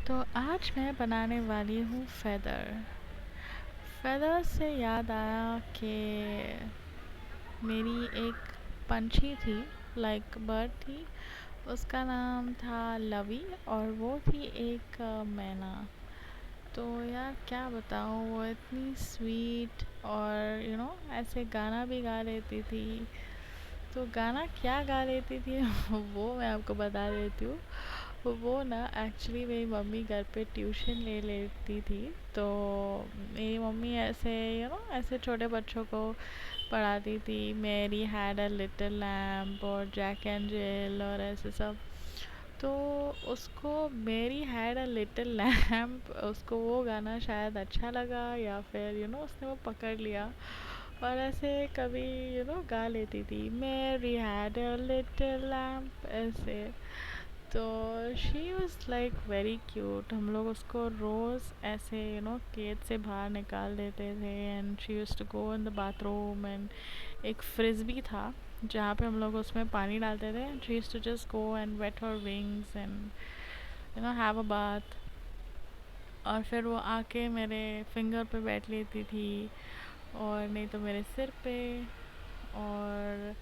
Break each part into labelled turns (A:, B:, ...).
A: तो आज मैं बनाने वाली हूँ फेदर। फेदर से याद आया कि मेरी एक पंछी थी, लाइक बर्ड थी। उसका नाम था लवी और वो थी एक मैना। तो यार क्या बताऊँ, वो इतनी स्वीट और ऐसे गाना भी गा लेती थी। तो गाना क्या गा लेती थी वो मैं आपको बता देती हूँ। वो ना एक्चुअली मेरी मम्मी घर पे ट्यूशन ले लेती थी। तो मेरी मम्मी ऐसे ऐसे छोटे बच्चों को पढ़ाती थी। Mary had a little lamp और जैक एंड जिल और ऐसे सब। तो उसको Mary had a little lamp उसको वो गाना शायद अच्छा लगा, या फिर उसने वो पकड़ लिया और ऐसे कभी गा लेती थी, Mary had a little lamp ऐसे। तो she was like very cute. हम लोग उसको रोज़ ऐसे केज से बाहर निकाल देते थे and she used to go in the bathroom. And एक फ्रिज भी था जहाँ पे हम लोग उसमें पानी डालते थे। She used to just go and wet her wings and have a bath. और फिर वो आके मेरे फिंगर पे बैठ लेती थी और नहीं तो मेरे सिर पे। और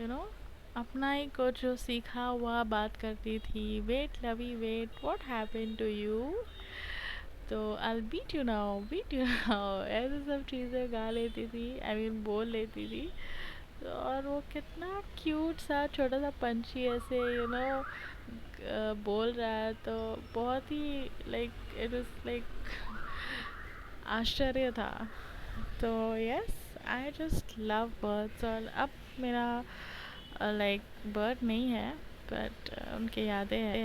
A: यू नो अपना ही कुछ जो सीखा हुआ बात करती थी, wait lovey wait what happened to you, तो I beat you now, beat you now ऐसे सब चीज़ें गा लेती थी, आई मीन बोल लेती थी। तो और वो कितना क्यूट सा छोटा सा पंछी ऐसे बोल रहा है, तो बहुत ही लाइक इट इज़ लाइक आश्चर्य था। तो yes, I just love birds. और अब मेरा लाइक बर्ड नहीं है, बट उनकी यादें हैं।